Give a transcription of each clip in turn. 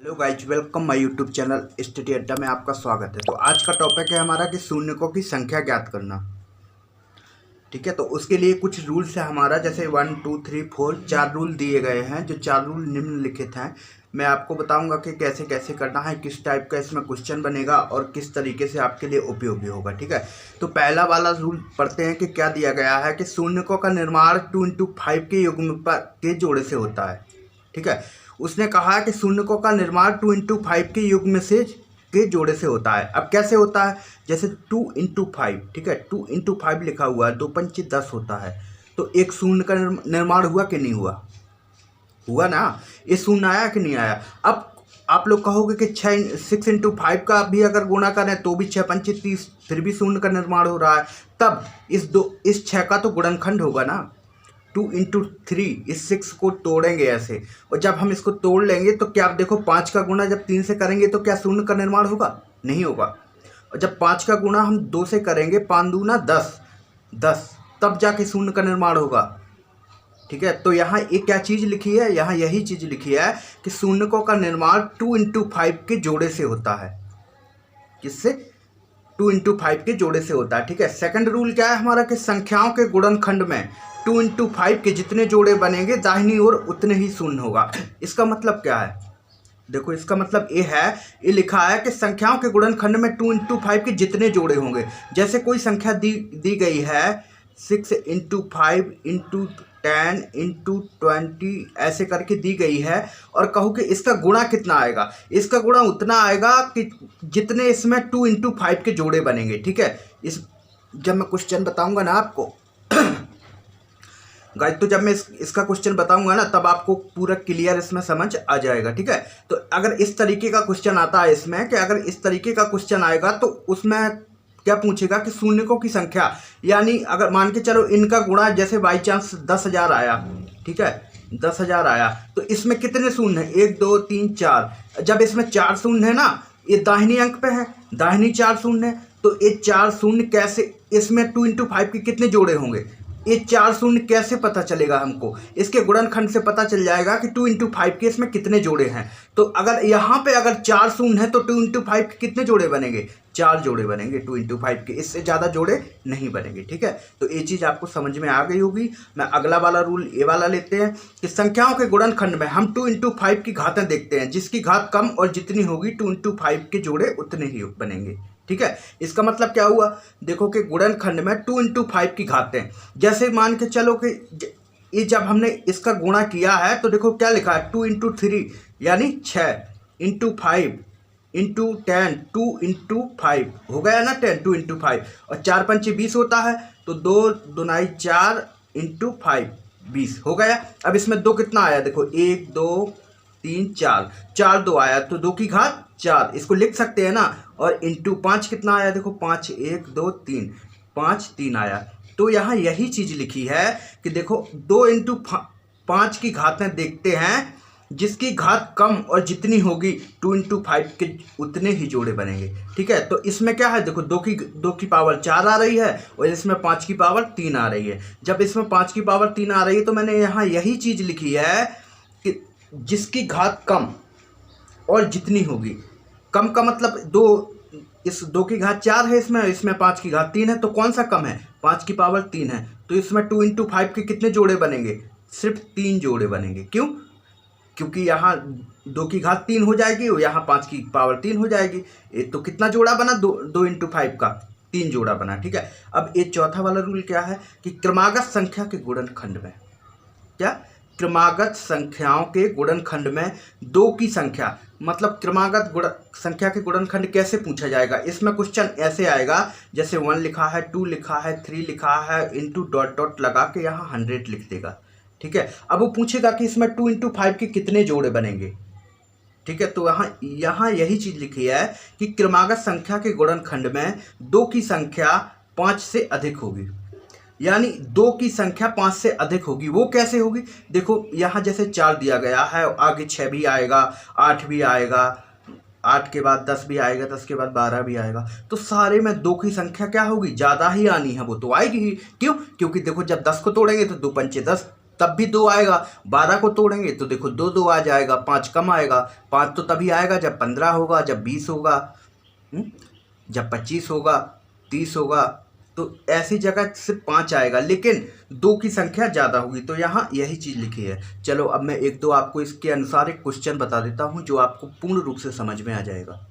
Hello guys, welcome my YouTube channel study अड्डा में आपका स्वागत है। तो आज का टॉपिक है हमारा कि शून्यकों की संख्या ज्ञात करना। ठीक है, तो उसके लिए कुछ रूल्स है हमारा, जैसे 1 2 3 4 4 रूल दिए गए हैं। जो 4 रूल निम्नलिखित हैं, मैं आपको बताऊंगा कि कैसे कैसे करना है, किस टाइप का इसमें क्वेश्चन बनेगा और किस तरीके से आपके लिए उपयोगी होगा। ठीक है, तो पहला वाला रूल पढ़ते हैं कि क्या दिया गया है कि शून्यकों का निर्माण 2 × 5 के युग्म के जोड़े से होता है। ठीक है, उसने कहा कि शून्यकों का निर्माण 2 × 5 के युग्म से के जोड़े से होता है। अब कैसे होता है, जैसे 2 × 5, ठीक है, 2 × 5 लिखा हुआ है, 2 × 5 = 10 होता है। तो एक शून्य का निर्माण हुआ कि नहीं हुआ? हुआ ना, ये शून्य आया कि नहीं आया? अब आप लोग कहोगे कि 6 × 5 का भी अगर गुणा करें तो भी 6 × 5 = 30, फिर भी शून्य का निर्माण हो रहा है। तब इस 6 का तो गुणनखंड होगा ना। 2 × 3, इस 6 को तोड़ेंगे ऐसे, और जब हम इसको तोड़ लेंगे तो क्या आप देखो 5 का गुणा जब 3 से करेंगे तो क्या शून्य का निर्माण होगा? नहीं होगा। और जब 5 का गुणा हम 2 से करेंगे, 5 दूना 10, तब जाके शून्य का निर्माण होगा। ठीक है, तो यहाँ एक क्या चीज़ लिखी है, यहाँ यही चीज़ लिखी है कि शून्यकों का निर्माण 2 × 5 के जोड़े से होता है। किससे? 2 × 5 के जोड़े से होता है। ठीक है, सेकंड रूल क्या है हमारा कि संख्याओं के गुणनखंड में 2 × 5 के जितने जोड़े बनेंगे दाहिनी ओर उतने ही शून्य होगा। इसका मतलब क्या है? देखो, इसका मतलब ये है, ये लिखा है कि संख्याओं के गुणनखंड में 2 × 5 के जितने जोड़े होंगे। जैसे कोई संख्या दी गई है 6 × 5 × 10 × 20 ऐसे करके दी गई है, और कहूँ कि इसका गुणा कितना आएगा, इसका गुणा उतना आएगा कि जितने इसमें 2 × 5 के जोड़े बनेंगे। ठीक है, जब मैं क्वेश्चन बताऊंगा ना आपको गाइस, तो जब मैं इसका क्वेश्चन बताऊंगा ना तब आपको पूरा क्लियर इसमें समझ आ जाएगा। ठीक है, तो अगर इस तरीके का क्वेश्चन आता है इसमें, कि अगर इस तरीके का क्वेश्चन आएगा तो उसमें क्या पूछेगा कि शून्यकों की संख्या, यानी अगर मान के चलो इनका गुणा जैसे बाई चांस 10,000 आया। ठीक है, 10,000 आया तो इसमें कितने शून्य है? 1 2 3 4। जब इसमें 4 शून्य है ना, ये दाहिनी अंक पे है, दाहिनी 4 शून्य है, तो ये 4 शून्य कैसे, इसमें 2 × 5 के कितने जोड़े होंगे? ये 4 शून्य कैसे पता चलेगा हमको? इसके गुणनखंड से पता चल जाएगा कि 2 × 5 के इसमें कितने जोड़े हैं। तो अगर यहाँ पे अगर 4 शून्य है तो 2 × 5 के कितने जोड़े बनेंगे? 4 जोड़े बनेंगे 2 × 5 के, इससे ज़्यादा जोड़े नहीं बनेंगे। ठीक है, तो ये चीज़ आपको समझ में आ गई होगी। मैं अगला वाला रूल ये वाला लेते हैं कि संख्याओं के गुणनखंड में हम 2 × 5 की घातें देखते हैं, जिसकी घात कम और जितनी होगी 2 × 5 के जोड़े उतने ही बनेंगे। ठीक है, इसका मतलब क्या हुआ? देखो कि गुणनखंड में 2 × 5 की घातें, जैसे मान के चलो कि ये जब हमने इसका गुणा किया है तो देखो क्या लिखा है, 2 × 3 यानी 6 × 5 × 10, 2 × 5 हो गया ना 10, 2 × 5, और 4 × 5 = 20 होता है, तो 2 दूनाई 4 × 5 20 हो गया। अब इसमें 2 कितना आया? देखो 1 2 3 4, 4 2 आया तो 2 की घात 4, इसको लिख सकते हैं ना। और इंटू 5 कितना आया? देखो 5 1 2 3, 5 3 आया। तो यहाँ यही चीज़ लिखी है कि देखो 2 × 5 की घातें देखते हैं, जिसकी घात कम और जितनी होगी 2 × 5 के उतने ही जोड़े बनेंगे। ठीक है, तो इसमें क्या है, देखो 2 की पावर 4 आ रही है और इसमें 5 की पावर 3 आ रही है। जब इसमें 5 की पावर 3 आ रही है तो मैंने यहाँ यही चीज़ लिखी है कि जिसकी घात कम और जितनी होगी। कम का मतलब 2, इस 2 की घात 4 है, इसमें 5 की घात 3 है, तो कौन सा कम है? 5 की पावर 3 है, तो इसमें 2 × 5 के कितने जोड़े बनेंगे? सिर्फ 3 जोड़े बनेंगे। क्यों? क्योंकि यहाँ 2 की घात 3 हो जाएगी और यहाँ 5 की पावर 3 हो जाएगी। ये तो कितना जोड़ा बना? 2 × 5 का 3 जोड़ा बना। ठीक है, अब ये चौथा वाला रूल क्या है कि क्रमागत संख्या के गुणनखंड में, क्या क्रमागत संख्याओं के गुणनखंड में 2 की संख्या, मतलब क्रमागत संख्या के गुणनखंड कैसे पूछा जाएगा? इसमें क्वेश्चन ऐसे आएगा, जैसे 1 लिखा है, 2 लिखा है, 3 लिखा है, इंटू डॉट डॉट लगा के यहाँ 100 लिख देगा। ठीक है, अब वो पूछेगा कि इसमें 2 × 5 के कितने जोड़े बनेंगे। ठीक है, तो यहाँ यही चीज़ लिखी है कि क्रमागत संख्या के गुणनखंड में 2 की संख्या 5 से अधिक होगी, यानी 2 की संख्या 5 से अधिक होगी। वो कैसे होगी? देखो यहाँ जैसे 4 दिया गया है, आगे 6 भी आएगा, 8 भी आएगा, 8 के बाद 10 भी आएगा, 10 के बाद 12 भी आएगा, तो सारे में 2 की संख्या क्या होगी? ज़्यादा ही आनी है, वो तो आएगी ही। क्यों? क्योंकि देखो जब 10 को तोड़ेंगे तो 2 × 5 = 10, तब भी 2 आएगा। 12 को तोड़ेंगे तो देखो 2 2 आ जाएगा, 5 कम आएगा। 5 तो तभी आएगा जब 15 होगा, जब 20 होगा, जब 25 होगा, 30 होगा। तो ऐसी जगह सिर्फ 5 आएगा, लेकिन 2 की संख्या ज़्यादा होगी। तो यहाँ यही चीज़ लिखी है। चलो अब मैं एक दो आपको इसके अनुसार एक क्वेश्चन बता देता हूँ जो आपको पूर्ण रूप से समझ में आ जाएगा।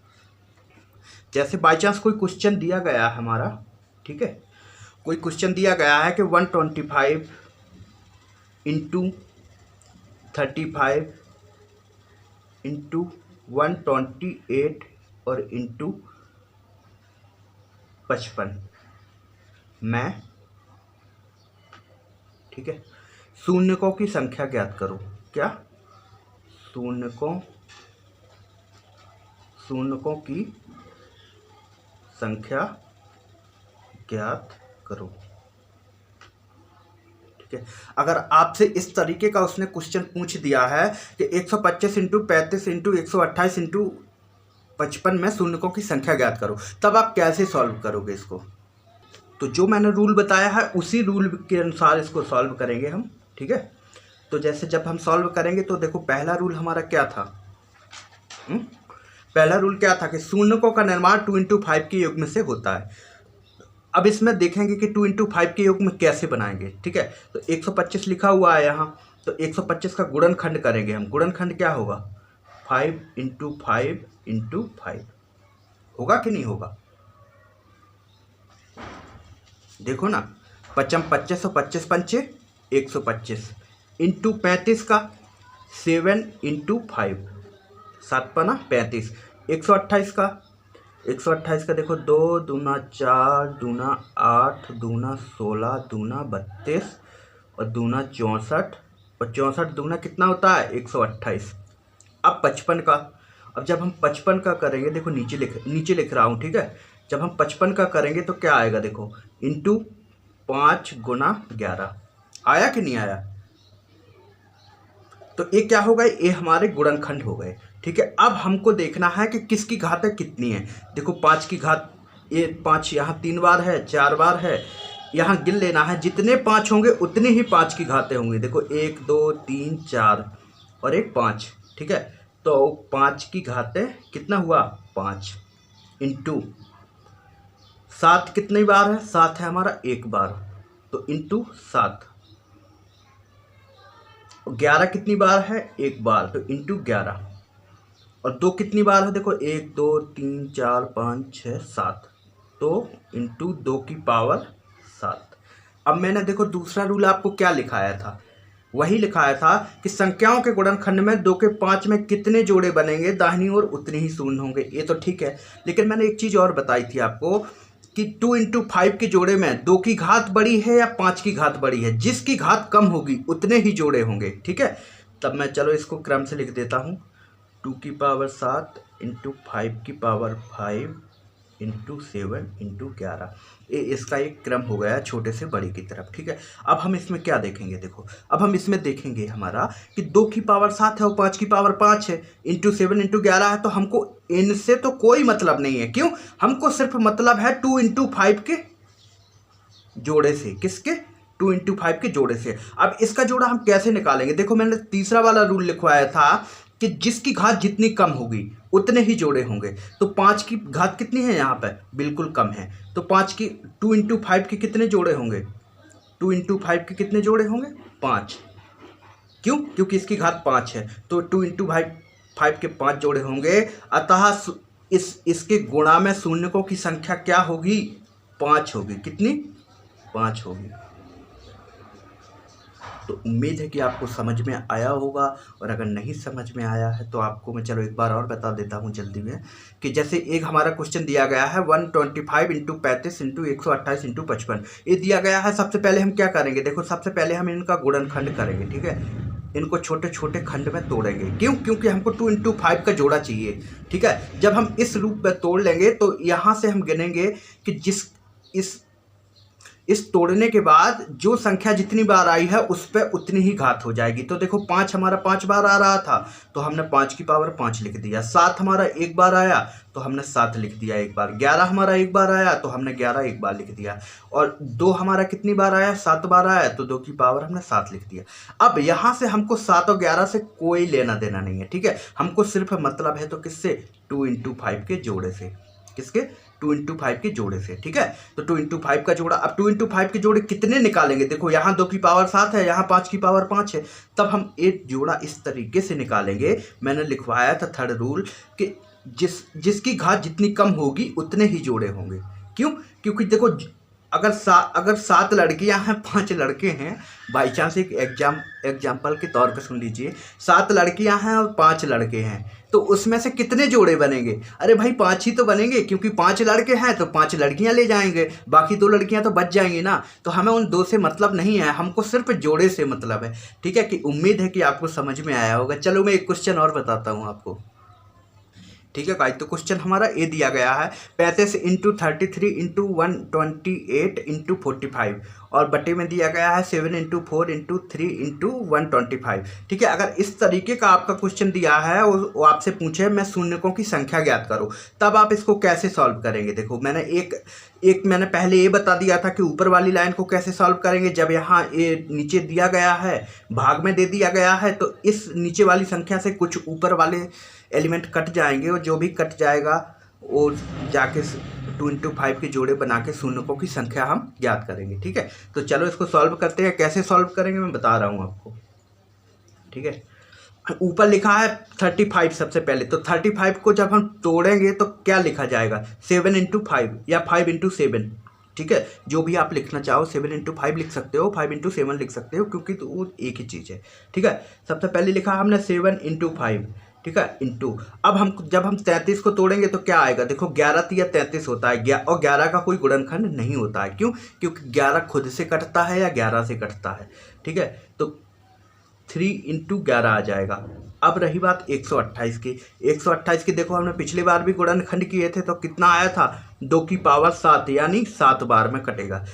जैसे बाई चांस कोई क्वेश्चन दिया गया है हमारा, ठीक है, कोई क्वेश्चन दिया गया है कि 125 इंटू 35 इंटू 128 और इंटू 55 में, ठीक है, शून्यकों की संख्या ज्ञात करो। क्या? शून्यकों की संख्या ज्ञात करो। ठीक है, अगर आपसे इस तरीके का उसने क्वेश्चन पूछ दिया है कि 125 इंटू 35 इंटू 128 इंटू 55 में शून्यकों की संख्या ज्ञात करो, तब आप कैसे सॉल्व करोगे इसको? तो जो मैंने रूल बताया है उसी रूल के अनुसार इसको सॉल्व करेंगे हम। ठीक है, तो जैसे जब हम सॉल्व करेंगे तो देखो पहला रूल हमारा क्या था? पहला रूल क्या था कि शून्यकों का निर्माण 2 इंटू 5 के युग्म से होता है। अब इसमें देखेंगे कि 2 इंटू 5 के युग्म कैसे बनाएंगे। ठीक है, तो 125 लिखा हुआ है यहाँ, तो 125 का गुणनखंड करेंगे हम। गुणनखंड क्या होगा? 5 इंटू 5 इंटू 5 होगा कि नहीं होगा? देखो ना, 55 25 और 25 पंचे 125 इंटू 35 का 7 इंटू 5 7 पना 35। 128 का देखो 2 दूना 4 दूना 8 दूना 16 दूना 32 और दूना 64 और 64 दूना कितना होता है? 128। अब 55 का, अब जब हम 55 का करेंगे, देखो नीचे लिख रहा हूँ। ठीक है, जब हम 55 का करेंगे तो क्या आएगा? देखो इंटू 5 गुना 11 आया कि नहीं आया? तो ये क्या हो गए? ये हमारे गुणनखंड हो गए। ठीक है, अब हमको देखना है कि किसकी घातें कितनी है। देखो 5 की घात, ये 5 यहाँ 3 बार है, 4 बार है, यहाँ गिन लेना है। जितने 5 होंगे उतनी ही 5 की घातें होंगी। देखो 1 2 3 4 और एक 5। ठीक है, तो 5 की घातें कितना हुआ? 5 इंटू 7 कितनी बार है? 7 है हमारा, एक बार, तो इंटू 7। 11 कितनी बार है? एक बार, तो इंटू 11। और 2 कितनी बार है? देखो 1 2 3 4 5 6 7, तो इंटू 2 की पावर 7। अब मैंने देखो दूसरा रूल आपको क्या लिखाया था? वही लिखाया था कि संख्याओं के गुणनखंड में 2 के 5 में कितने जोड़े बनेंगे, दाहिनी ओर उतने ही शून्य होंगे। ये तो ठीक है, लेकिन मैंने एक चीज़ और बताई थी आपको कि 2 इंटू 5 के जोड़े में 2 की घात बड़ी है या 5 की घात बड़ी है? जिसकी घात कम होगी उतने ही जोड़े होंगे। ठीक है, तब मैं चलो इसको क्रम से लिख देता हूँ। 2 की पावर 7 इंटू 5 की पावर 5 इंटू 7 इंटू 11। ये इसका एक क्रम हो गया छोटे से बड़े की तरफ। ठीक है, अब हम इसमें क्या देखेंगे? देखो अब हम इसमें देखेंगे हमारा कि 2 की पावर 7 है और 5 की पावर 5 है, इंटू 7 इंटू 11 है, तो हमको इनसे तो कोई मतलब नहीं है। क्यों? हमको सिर्फ मतलब है 2 इंटू 5 के जोड़े से। किसके? 2 इंटू 5 के जोड़े से। अब इसका जोड़ा हम कैसे निकालेंगे? देखो मैंने तीसरा वाला रूल लिखवाया था कि जिसकी घात जितनी कम होगी उतने ही जोड़े होंगे। तो 5 की घात कितनी है यहाँ पर? बिल्कुल कम है, तो 5 की 2 इंटू 5 के कितने जोड़े होंगे? 2 इंटू 5 के कितने जोड़े होंगे? 5। क्यों? क्योंकि इसकी घात 5 है, तो 2 इंटू 5 के 5 जोड़े होंगे। अतः इसके गुणा में शून्यकों की संख्या क्या होगी? 5 होगी। कितनी? 5 होगी। तो उम्मीद है कि आपको समझ में आया होगा, और अगर नहीं समझ में आया है तो आपको मैं चलो एक बार और बता देता हूँ जल्दी में, कि जैसे एक हमारा क्वेश्चन दिया गया है 125 इंटू 35 इंटू 128 इंटू 55, ये दिया गया है। सबसे पहले हम क्या करेंगे? देखो सबसे पहले हम इनका गुणनखंड करेंगे। ठीक है, इनको छोटे छोटे खंड में तोड़ेंगे। क्यों? क्योंकि हमको 2 इंटू 5 का जोड़ा चाहिए। ठीक है, जब हम इस रूप में तोड़ लेंगे तो यहाँ से हम गिनेंगे कि इस तोड़ने के बाद जो संख्या जितनी बार आई है उस पर उतनी ही घात हो जाएगी। तो देखो 5 हमारा 5 बार आ रहा था तो हमने 5 की पावर 5 लिख दिया। 7 हमारा एक बार आया तो हमने 7 लिख दिया एक बार। 11 हमारा एक बार आया तो हमने 11 एक बार लिख दिया। और 2 हमारा कितनी बार आया, 7 बार आया तो 2 की पावर हमने 7 लिख दिया। अब यहाँ से हमको 7 और 11 से कोई लेना देना नहीं है, ठीक है। हमको सिर्फ मतलब है तो किससे, 2 × 5 के जोड़े से। किसके, 2 × 5 के जोड़े से, ठीक है। तो 2 × 5 का जोड़ा, अब 2 × 5 के जोड़े कितने निकालेंगे, देखो यहाँ 2 की पावर 7 है, यहाँ 5 की पावर 5 है, तब हम एक जोड़ा इस तरीके से निकालेंगे। मैंने लिखवाया था थर्ड रूल कि जिसकी घात जितनी कम होगी उतने ही जोड़े होंगे। क्यों, क्योंकि देखो अगर 7 लड़कियां हैं 5 लड़के हैं, बाई चांस एक एग्जाम्पल के तौर पर सुन लीजिए, 7 लड़कियां हैं और 5 लड़के हैं, तो उसमें से कितने जोड़े बनेंगे, अरे भाई 5 ही तो बनेंगे, क्योंकि 5 लड़के हैं तो 5 लड़कियां ले जाएंगे, बाकी 2 लड़कियां तो बच जाएंगी ना। तो हमें उन 2 से मतलब नहीं है, हमको सिर्फ जोड़े से मतलब है, ठीक है। कि उम्मीद है कि आपको समझ में आया होगा। चलो मैं एक क्वेश्चन और बताता हूँ आपको, ठीक है गाइस। तो क्वेश्चन हमारा ए दिया गया है 35 × 33 × 128 × 45 और बटे में दिया गया है 7 × 4 × 3 × 125, ठीक है। अगर इस तरीके का आपका क्वेश्चन दिया है और वो आपसे पूछे मैं शून्यकों की संख्या ज्ञात करो, तब आप इसको कैसे सॉल्व करेंगे। देखो मैंने पहले ये बता दिया था कि ऊपर वाली लाइन को कैसे सॉल्व करेंगे। जब यहाँ ये नीचे दिया गया है, भाग में दे दिया गया है, तो इस नीचे वाली संख्या से कुछ ऊपर वाले एलिमेंट कट जाएंगे और जो भी कट जाएगा वो जाके 2 × 5 के जोड़े बना के शून्यकों की संख्या हम ज्ञात करेंगे, ठीक है। तो चलो इसको सॉल्व करते हैं। कैसे सॉल्व करेंगे मैं बता रहा हूँ आपको, ठीक है। ऊपर लिखा है 35 सबसे पहले, तो 35 को जब हम तोड़ेंगे तो क्या लिखा जाएगा, 7 × 5 या 5 × 7, ठीक है। जो भी आप लिखना चाहो, 7 × 5 लिख सकते हो, 5 × 7 लिख सकते हो, क्योंकि तो वो एक ही चीज़ है, ठीक है। सबसे पहले लिखा हमने 7 × 5, ठीक है, इंटू। अब जब हम 33 को तोड़ेंगे तो क्या आएगा, देखो 11 × 33 होता है, और 11 का कोई गुणनखंड नहीं होता है। क्यों, क्योंकि 11 खुद से कटता है या 11 से कटता है, ठीक है। तो 3 × 11 आ जाएगा। अब रही बात 128 की। 128 की देखो हमने पिछली बार भी गुणनखंड किए थे तो कितना आया था, 2 की पावर 7, यानी 7 बार में कटेगा।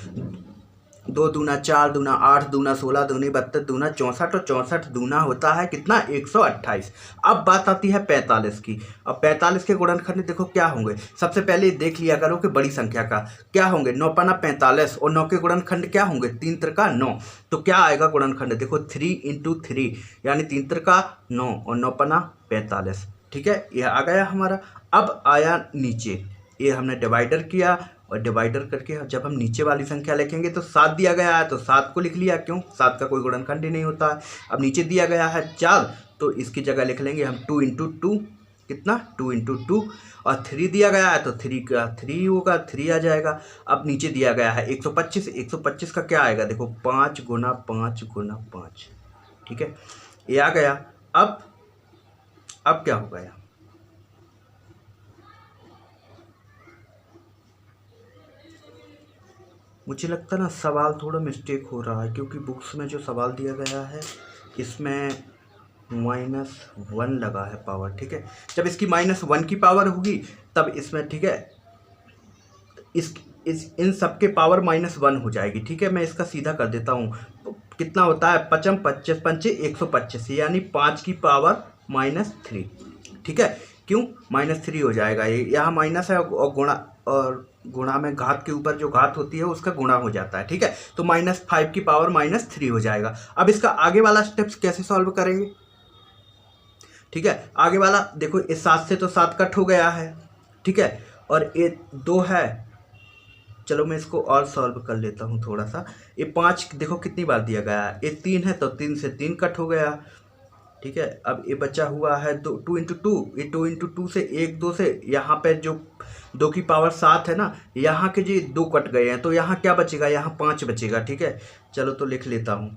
2 दूना 4 दूना 8 दूना 16 दूनी 32 दूना 64 और 64 दूना होता है कितना, 128। अब बात आती है 45 की। अब 45 के गुणनखंड देखो क्या होंगे, सबसे पहले देख लिया करो कि बड़ी संख्या का क्या होंगे, 9 × 5 45 और 9 के गुणनखंड क्या होंगे, 3 × 3 9। तो क्या आएगा गुणनखंड, देखो 3 × 3 यानी 3 × 3 9 और 9 × 5 45, ठीक है। यह आ गया हमारा। अब आया नीचे, ये हमने डिवाइडर किया और डिवाइडर करके जब हम नीचे वाली संख्या लिखेंगे तो 7 दिया गया है तो 7 को लिख लिया, क्यों, 7 का कोई गुणनखंड ही नहीं होता है। अब नीचे दिया गया है 4 तो इसकी जगह लिख लेंगे हम 2 × 2, कितना, 2 × 2। और 3 दिया गया है तो 3 का 3 होगा, 3 आ जाएगा। अब नीचे दिया गया है 125, 125 का क्या आएगा, देखो 5 × 5 × 5, ठीक है, ये आ गया। अब क्या हो गया, मुझे लगता है ना सवाल थोड़ा मिस्टेक हो रहा है, क्योंकि बुक्स में जो सवाल दिया गया है इसमें -1 लगा है पावर, ठीक है। जब इसकी -1 की पावर होगी तब इसमें, ठीक है, इन सब के पावर -1 हो जाएगी, ठीक है। मैं इसका सीधा कर देता हूँ, कितना होता है, 5 × 5 = 125, यानी 5 की पावर -3, ठीक है। क्यों, -3 हो जाएगा, ये यहाँ माइनस है और गुणा में घात के ऊपर जो घात होती है उसका गुणा हो जाता है, ठीक है। तो -5 की पावर -3 हो जाएगा। अब इसका आगे वाला स्टेप्स कैसे सॉल्व करेंगे, ठीक है। आगे वाला देखो, इस 7 से तो 7 कट हो गया है, ठीक है, और ये 2 है। चलो मैं इसको और सॉल्व कर लेता हूँ थोड़ा सा। ये 5 देखो कितनी बार दिया गया है, ये 3 है तो 3 से 3 कट हो गया, ठीक है। अब ये बचा हुआ है 2 × 2, ये 2 × 2 से 1 2 से यहाँ पे जो 2 की पावर 7 है ना, यहाँ के जी 2 कट गए हैं तो यहाँ क्या बचेगा, यहाँ 5 बचेगा, ठीक है। चलो तो लिख लेता हूँ,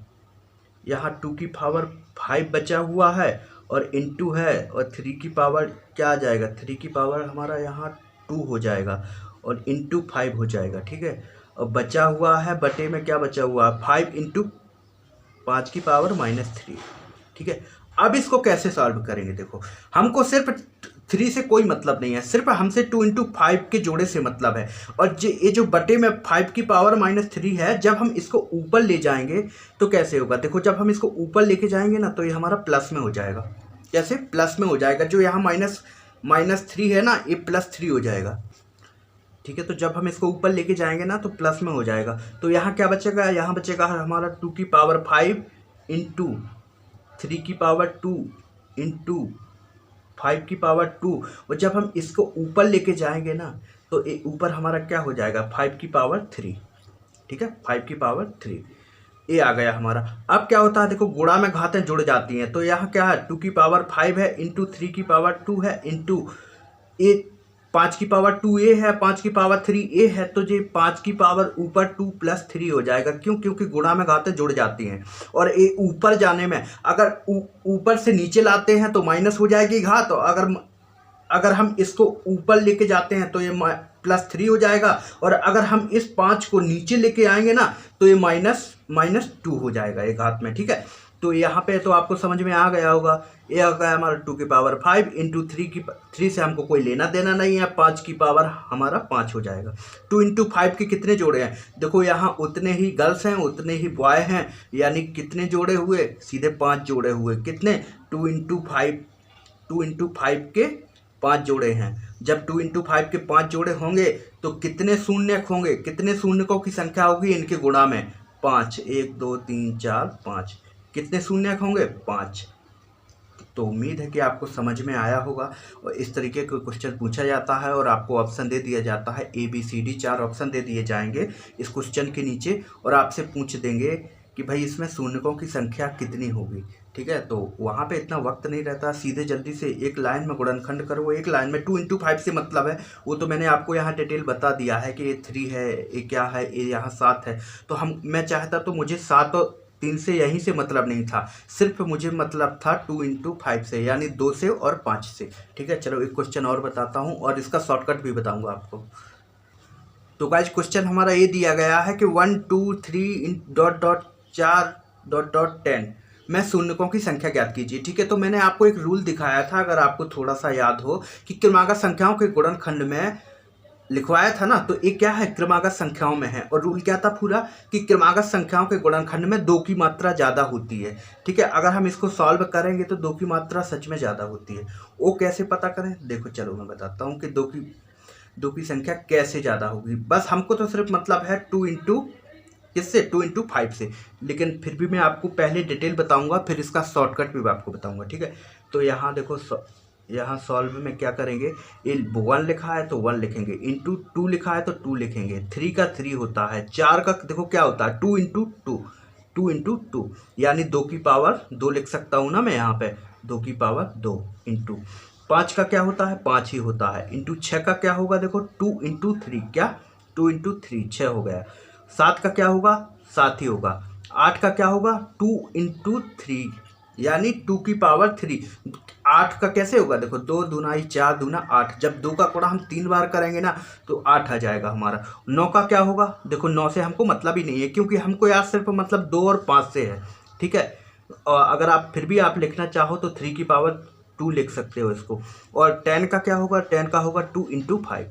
यहाँ 2 की पावर 5 बचा हुआ है और इंटू है, और 3 की पावर क्या आ जाएगा, 3 की पावर हमारा यहाँ 2 हो जाएगा और इंटू 5 हो जाएगा, ठीक है। और बचा हुआ है बटे में क्या बचा हुआ है, 5 × 5 की पावर -3, ठीक है। अब इसको कैसे सॉल्व करेंगे, देखो हमको सिर्फ 3 से कोई मतलब नहीं है, सिर्फ हमसे 2 इंटू 5 के जोड़े से मतलब है। और ये जो बटे में 5 की पावर -3 है, जब हम इसको ऊपर ले जाएंगे तो कैसे होगा, देखो जब हम इसको ऊपर लेके जाएंगे ना तो ये हमारा प्लस में हो जाएगा। कैसे प्लस में हो जाएगा, जो यहाँ -3 है ना ये +3 हो जाएगा। ठीक है, तो जब हम इसको ऊपर लेके जाएंगे ना तो प्लस में हो जाएगा। तो यहाँ क्या बचेगा, यहाँ बचेगा हमारा 2 की पावर 5 इंटू 3 की पावर 2 इंटू 5 की पावर 2। और जब हम इसको ऊपर लेके जाएंगे ना तो ऊपर हमारा क्या हो जाएगा 5 की पावर 3। ठीक है, 5 की पावर 3 ये आ गया हमारा। अब क्या होता है, देखो गुणा में घातें जुड़ जाती हैं, तो यहाँ क्या है 2 की पावर 5 है इंटू 3 की पावर 2 है इंटू 5 की पावर 2 ए है, 5 की पावर 3 ए है, तो ये 5 की पावर ऊपर 2 + 3 हो जाएगा। क्यों, क्योंकि गुणा में घातें जुड़ जाती हैं। और ये ऊपर जाने में अगर ऊपर से नीचे लाते हैं तो माइनस हो जाएगी घात, और अगर हम इसको ऊपर लेके जाते हैं तो ये +3 हो जाएगा। और अगर हम इस 5 को नीचे लेके आएंगे ना तो ये -2 हो जाएगा ये घात में। ठीक है, तो यहाँ पे तो आपको समझ में आ गया होगा। ये आ गया हमारा 2 की पावर 5 इंटू 3 से हमको कोई लेना देना नहीं है, 5 की पावर हमारा 5 हो जाएगा। 2 इंटू 5 के कितने जोड़े हैं, देखो यहाँ उतने ही गर्ल्स हैं उतने ही बॉय हैं, यानी कितने जोड़े हुए, सीधे 5 जोड़े हुए। कितने 2 इंटू 5 के 5 जोड़े हैं। जब 2 इंटू 5 के 5 जोड़े होंगे तो कितने शून्यक होंगे, कितने शून्यकों की संख्या होगी इनके गुणा में 5। 1 2 3 4 5, कितने शून्यक होंगे 5। तो उम्मीद है कि आपको समझ में आया होगा। और इस तरीके का क्वेश्चन पूछा जाता है और आपको ऑप्शन दे दिया जाता है, ABCD 4 ऑप्शन दे दिए जाएंगे इस क्वेश्चन के नीचे, और आपसे पूछ देंगे कि भाई इसमें शून्यकों की संख्या कितनी होगी। ठीक है, तो वहाँ पे इतना वक्त नहीं रहता, सीधे जल्दी से एक लाइन में गुणनखंड करो। एक लाइन में 2 इंटू 5 से मतलब है, वो तो मैंने आपको यहाँ डिटेल बता दिया है कि ये 3 है, ये क्या है, ये यहाँ 7 है। तो मैं चाहता तो मुझे 7 और 3 से यहीं से मतलब नहीं था, सिर्फ मुझे मतलब था 2 इंटू 5 से, यानी 2 से और 5 से। ठीक है, चलो एक क्वेश्चन और बताता हूँ और इसका शॉर्टकट भी बताऊँगा आपको। तो गाइस क्वेश्चन हमारा ये दिया गया है कि 1 2 3 4 10 में शून्यकों की संख्या ज्ञात कीजिए। ठीक है, तो मैंने आपको एक रूल दिखाया था, अगर आपको थोड़ा सा याद हो, कि क्रमागत संख्याओं के गुणनखंड में लिखवाया था ना, तो ये क्या है क्रमागत संख्याओं में है। और रूल क्या था पूरा, कि क्रमागत संख्याओं के गुणनखंड में 2 की मात्रा ज़्यादा होती है। ठीक है, अगर हम इसको सॉल्व करेंगे तो 2 की मात्रा सच में ज़्यादा होती है। वो कैसे पता करें, देखो चलो मैं बताता हूँ कि 2 की संख्या कैसे ज़्यादा होगी। बस हमको तो सिर्फ मतलब है 2 इंटू किससे 2 इंटू 5 से, लेकिन फिर भी मैं आपको पहले डिटेल बताऊंगा, फिर इसका शॉर्टकट भी आपको बताऊंगा। ठीक है, तो यहाँ देखो यहाँ सॉल्व में क्या करेंगे, ये 1 लिखा है तो 1 लिखेंगे, इंटू 2 लिखा है तो 2 लिखेंगे, 3 का 3 होता है, 4 का देखो क्या होता है 2 इंटू 2 यानी 2 की पावर 2 लिख सकता हूँ ना मैं यहाँ पे, 2 की पावर 2 इंटू 5 का क्या होता है 5 ही होता है, इंटू 6 का क्या होगा देखो 2 इंटू 3 क्या 2 इंटू 3 6 हो गया। 7 का क्या होगा 7 ही होगा। 8 का क्या होगा 2 इंटू 3 यानी 2 की पावर 3। 8 का कैसे होगा देखो 2 दूना 4 दूना 8, जब 2 का गुणा हम 3 बार करेंगे ना तो 8 आ जाएगा हमारा। 9 का क्या होगा देखो 9 से हमको मतलब ही नहीं है, क्योंकि हमको यार सिर्फ मतलब 2 और 5 से है। ठीक है, और अगर आप फिर भी आप लिखना चाहो तो 3 की पावर 2 लिख सकते हो इसको। और 10 का क्या होगा 10 का होगा 2 इंटू 5।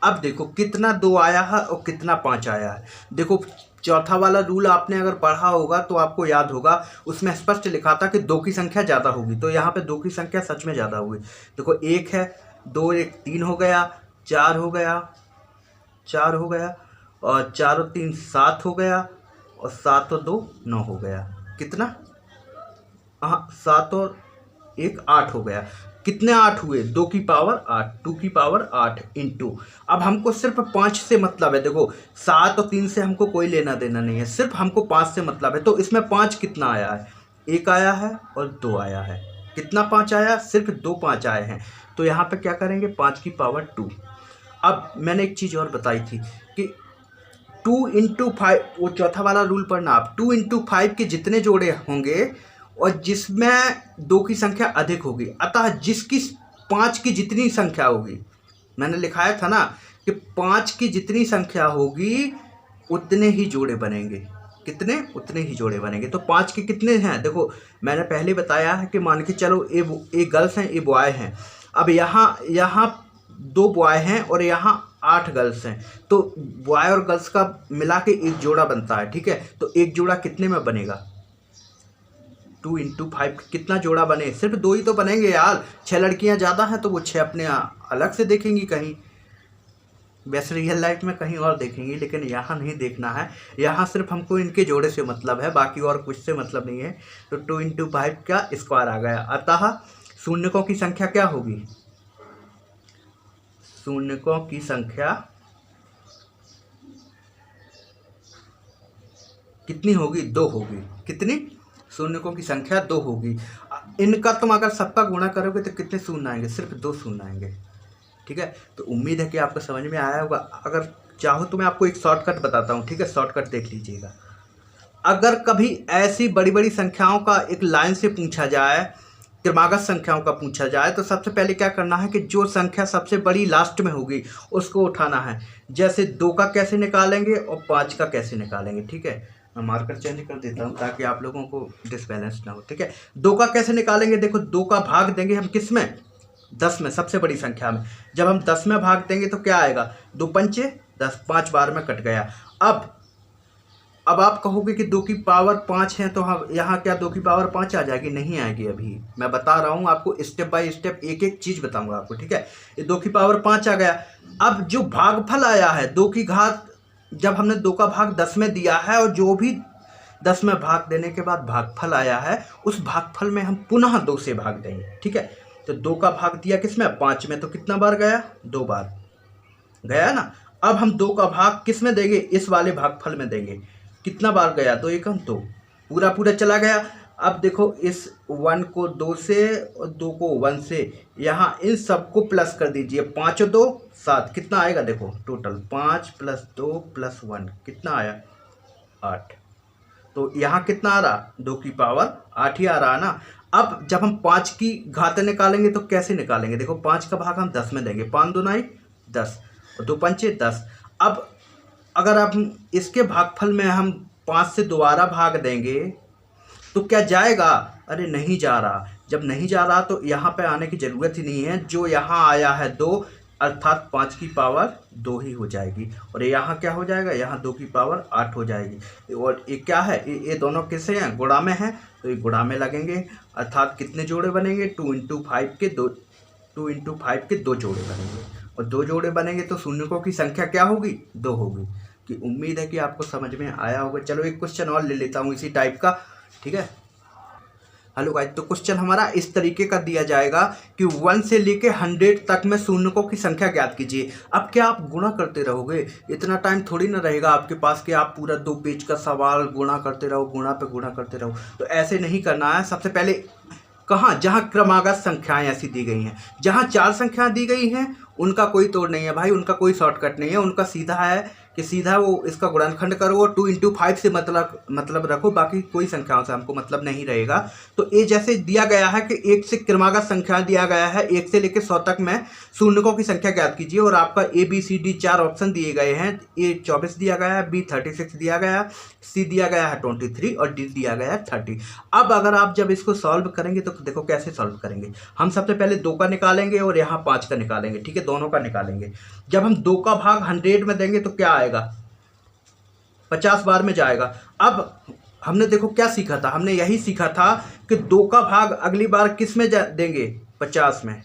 अब देखो कितना 2 आया है और कितना 5 आया है। देखो चौथा वाला रूल आपने अगर पढ़ा होगा तो आपको याद होगा, उसमें स्पष्ट लिखा था कि 2 की संख्या ज़्यादा होगी, तो यहाँ पे 2 की संख्या सच में ज़्यादा होगी। देखो 1 है 2 1 3 हो गया, 4 हो गया और 4 और 3 7 हो गया, और 7 और 2 9 हो गया। कितना, हाँ 7 और 1 8 हो गया। कितने 8 हुए 2 की पावर 8, 2 की पावर 8 इंटू। अब हमको सिर्फ 5 से मतलब है, देखो 7 और 3 से हमको कोई लेना देना नहीं है, सिर्फ हमको 5 से मतलब है। तो इसमें 5 कितना आया है 1 आया है और 2 आया है। कितना 5 आया, सिर्फ 2 5 आए हैं। तो यहाँ पे क्या करेंगे 5 की पावर 2। अब मैंने एक चीज़ और बताई थी कि 2 इंटू 5, वो चौथा वाला रूल पढ़ना आप, 2 इंटू 5 के जितने जोड़े होंगे और जिसमें 2 की संख्या अधिक होगी, अतः जिसकी 5 की जितनी संख्या होगी, मैंने लिखाया था ना कि 5 की जितनी संख्या होगी उतने ही जोड़े बनेंगे। कितने, उतने ही जोड़े बनेंगे। तो 5 के कितने हैं देखो मैंने पहले बताया है कि मान के चलो ए गर्ल्स हैं ए बॉय हैं। अब यहाँ 2 बॉय हैं और यहाँ 8 गर्ल्स हैं, तो बॉय और गर्ल्स का मिला के एक जोड़ा बनता है, ठीक है। तो एक जोड़ा कितने में बनेगा? 2 × 5 कितना जोड़ा बने? सिर्फ 2 ही तो बनेंगे यार। 6 लड़कियां ज़्यादा हैं तो वो 6 अपने अलग से देखेंगी कहीं, वैसे रियल लाइफ में कहीं और देखेंगी, लेकिन यहाँ नहीं देखना है। यहाँ सिर्फ हमको इनके जोड़े से मतलब है, बाकी और कुछ से मतलब नहीं है। तो 2 × 5 का स्क्वायर आ गया। अतः शून्यकों की संख्या क्या होगी? शून्यकों की संख्या कितनी होगी? 2 होगी। कितनी? शून्यकों की संख्या 2 होगी। इनका तुम अगर सबका गुणा करोगे तो कितने शून्य आएंगे? सिर्फ 2 शून्य आएंगे, ठीक है। तो उम्मीद है कि आपको समझ में आया होगा। अगर चाहो तो मैं आपको एक शॉर्टकट बताता हूँ, ठीक है। शॉर्टकट देख लीजिएगा। अगर कभी ऐसी बड़ी बड़ी संख्याओं का एक लाइन से पूछा जाए, क्रमागत संख्याओं का पूछा जाए, तो सबसे पहले क्या करना है कि जो संख्या सबसे बड़ी लास्ट में होगी उसको उठाना है। जैसे 2 का कैसे निकालेंगे और 5 का कैसे निकालेंगे, ठीक है। मैं मार्कर चेंज कर देता हूँ ताकि आप लोगों को डिसबैलेंस ना हो, ठीक है। 2 का कैसे निकालेंगे? देखो 2 का भाग देंगे हम किस में? 10 में, सबसे बड़ी संख्या में। जब हम 10 में भाग देंगे तो क्या आएगा? 2 पंचे 10, 5 बार में कट गया। अब आप कहोगे कि 2 की पावर 5 है तो हम यहाँ क्या 2 की पावर 5 आ जाएगी? नहीं आएगी। अभी मैं बता रहा हूँ आपको, स्टेप बाय स्टेप एक एक चीज़ बताऊँगा आपको, ठीक है। ये 2 की पावर 5 आ गया। अब जो भागफल आया है 2 की घात, जब हमने 2 का भाग 10 में दिया है और जो भी 10 में भाग देने के बाद भागफल आया है, उस भागफल में हम पुनः 2 से भाग देंगे, ठीक है। तो 2 का भाग दिया किस में? 5 में, तो कितना बार गया? 2 बार गया ना। अब हम 2 का भाग किस में देंगे? इस वाले भागफल में देंगे। कितना बार गया? 2 × 2, पूरा पूरा चला गया। अब देखो इस 1 को 2 से और 2 को 1 से, यहाँ इन सबको प्लस कर दीजिए। 5 और 2 7, कितना आएगा? देखो टोटल 5 + 2 + 1 कितना आया? 8। तो यहाँ कितना आ रहा? 2 की पावर 8 ही आ रहा है ना। अब जब हम 5 की घातें निकालेंगे तो कैसे निकालेंगे? देखो 5 का भाग हम 10 में देंगे। 5 × 2 = 10 और 2 पंचे 10। अब अगर आप इसके भागफल में हम 5 से दोबारा भाग देंगे तो क्या जाएगा? अरे नहीं जा रहा। जब नहीं जा रहा तो यहाँ पे आने की ज़रूरत ही नहीं है। जो यहाँ आया है 2, अर्थात 5 की पावर 2 ही हो जाएगी। और यहाँ क्या हो जाएगा? यहाँ 2 की पावर 8 हो जाएगी। और ये क्या है? ये दोनों किससे हैं? गुणा में हैं, तो ये गुणा में लगेंगे। अर्थात कितने जोड़े बनेंगे? 2 × 5 के 2 जोड़े बनेंगे। और 2 जोड़े बनेंगे तो शून्यकों की संख्या क्या होगी? 2 होगी। कि उम्मीद है कि आपको समझ में आया होगा। चलो एक क्वेश्चन और ले लेता हूँ इसी टाइप का, ठीक है। हेलो गाइस, तो क्वेश्चन हमारा इस तरीके का दिया जाएगा कि 1 से लेके 100 तक में शून्यकों की संख्या ज्ञात कीजिए। अब क्या आप गुणा करते रहोगे? इतना टाइम थोड़ी ना रहेगा आपके पास कि आप पूरा 2 पेज का सवाल गुणा करते रहो, गुणा पे गुणा करते रहो। तो ऐसे नहीं करना है। सबसे पहले कहाँ? जहाँ क्रमागत संख्याएं ऐसी दी गई हैं, जहाँ 4 संख्याएं दी गई हैं, उनका कोई तोड़ नहीं है भाई, उनका कोई शॉर्टकट नहीं है। उनका सीधा है कि सीधा वो इसका गुणनखंड करो और 2 × 5 से मतलब रखो, बाकी कोई संख्याओं से हमको मतलब नहीं रहेगा। तो ये जैसे दिया गया है कि 1 से क्रमागत संख्या दिया गया है, 1 से लेकर 100 तक में शून्यकों की संख्या ज्ञात कीजिए। और आपका ABCD 4 ऑप्शन दिए गए हैं। A 24 दिया गया है, B 36 दिया गया है, C दिया गया है 23 और D दिया गया है 30। अब अगर आप जब इसको सॉल्व करेंगे तो देखो कैसे सॉल्व करेंगे। हम सबसे पहले 2 का निकालेंगे और यहाँ 5 का निकालेंगे, ठीक है। दोनों का निकालेंगे। जब हम 2 का भाग 100 में देंगे तो क्या आएगा? 50 बार में जाएगा। अब हमने देखो क्या सीखा था? हमने यही सीखा था कि 2 का भाग अगली बार किस में देंगे? 50 में।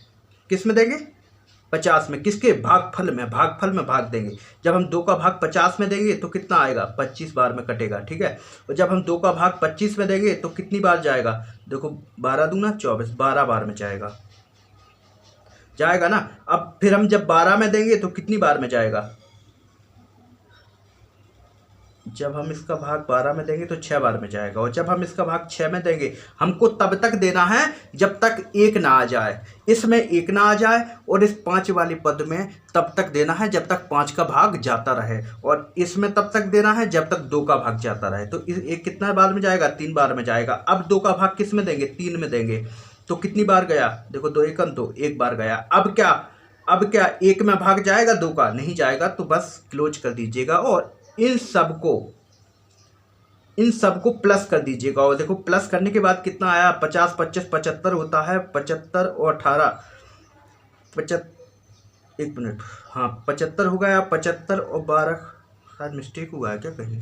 किस में देंगे? 50 में। किसके? भागफल में। भागफल में भाग देंगे। जब हम 2 का भाग 50 में देंगे तो कितना आएगा? 25 बार में कटेगा, ठीक है। और जब हम 2 का भाग 25 में देंगे तो कितनी बार जाएगा? देखो 12 दूना 24, 12 बार में जाएगा ना। अब फिर हम जब 12 में देंगे तो कितनी बार में जाएगा? जब हम इसका भाग 12 में देंगे तो 6 बार में जाएगा। और जब हम इसका भाग 6 में देंगे, हमको तब तक देना है जब तक 1 ना आ जाए। इसमें 1 ना आ जाए और इस 5 वाले पद में तब तक देना है जब तक 5 का भाग जाता रहे। और इसमें तब तक देना है जब तक 2 का भाग जाता रहे। तो एक कितना बार में जाएगा? 3 बार में जाएगा। अब 2 का भाग किस में देंगे? 3 में देंगे। तो कितनी बार गया? देखो 2 × 2 1 बार गया। अब क्या 1 में भाग जाएगा? 2 का नहीं जाएगा। तो बस क्लोज कर दीजिएगा और इन सबको प्लस कर दीजिएगा। और देखो प्लस करने के बाद कितना आया? 50 25 75 होता है। 75 और 18 एक मिनट, हाँ 75 हो गया, 75 और 12, शायद मिस्टेक हुआ है क्या कहीं,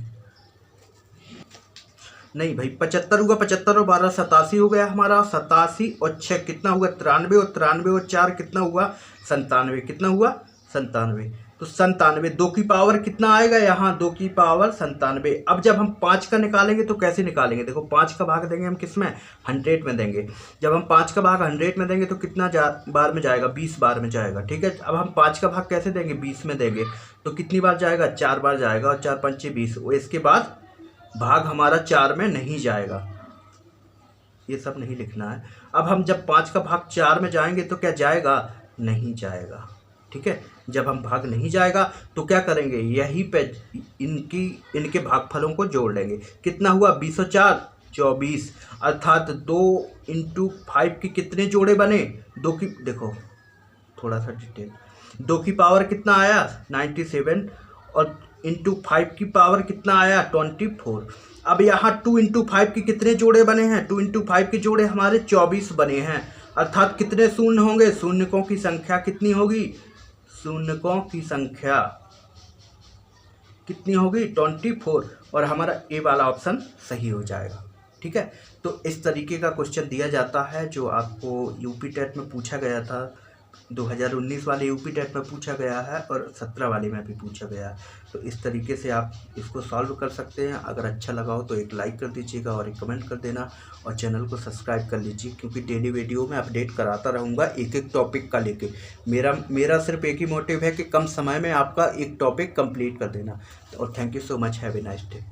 नहीं भाई 75 हुआ, 75 और 12 87 हो गया हमारा, 87 और 6 कितना हुआ 93, और 93 और 4 कितना हुआ 97, कितना हुआ 97, तो 97 2 की पावर कितना आएगा यहाँ 2 की पावर 97। अब जब हम 5 का निकालेंगे तो कैसे निकालेंगे, देखो 5 का भाग देंगे हम किस में 100 में देंगे, जब हम 5 का भाग 100 में देंगे तो कितना बार में जाएगा 20 बार में जाएगा, ठीक है। अब हम 5 का भाग कैसे देंगे 20 में देंगे तो कितनी बार जाएगा 4 बार जाएगा, और 4 पंचे 20, इसके बाद भाग हमारा 4 में नहीं जाएगा, ये सब नहीं लिखना है। अब हम जब 5 का भाग 4 में जाएंगे तो क्या जाएगा, नहीं जाएगा, ठीक है। जब हम भाग नहीं जाएगा तो क्या करेंगे, यहीं पे इनके भागफलों को जोड़ लेंगे, कितना हुआ 20 और 4 24, अर्थात 2 × 5 के कितने जोड़े बने, 2 की, देखो थोड़ा सा डिटेल, 2 की पावर कितना आया 97, और इंटू 5 की पावर कितना आया 24। अब यहाँ 2 × 5 के कितने जोड़े बने हैं, 2 × 5 के जोड़े हमारे 24 बने हैं, अर्थात कितने शून्य होंगे, शून्यकों की संख्या कितनी होगी, शून्यकों की संख्या कितनी होगी 24, और हमारा ए वाला ऑप्शन सही हो जाएगा, ठीक है। तो इस तरीके का क्वेश्चन दिया जाता है जो आपको यूपी टेट में पूछा गया था, 2019 वाले यूपी टेट में पूछा गया है और 17 वाले में भी पूछा गया है। तो इस तरीके से आप इसको सॉल्व कर सकते हैं। अगर अच्छा लगा हो तो एक लाइक कर दीजिएगा और एक कमेंट कर देना, और चैनल को सब्सक्राइब कर लीजिए, क्योंकि डेली वीडियो में अपडेट कराता रहूँगा एक एक टॉपिक का लेके। मेरा सिर्फ एक ही मोटिव है कि कम समय में आपका एक टॉपिक कंप्लीट कर देना। और thank you so much, have a nice day.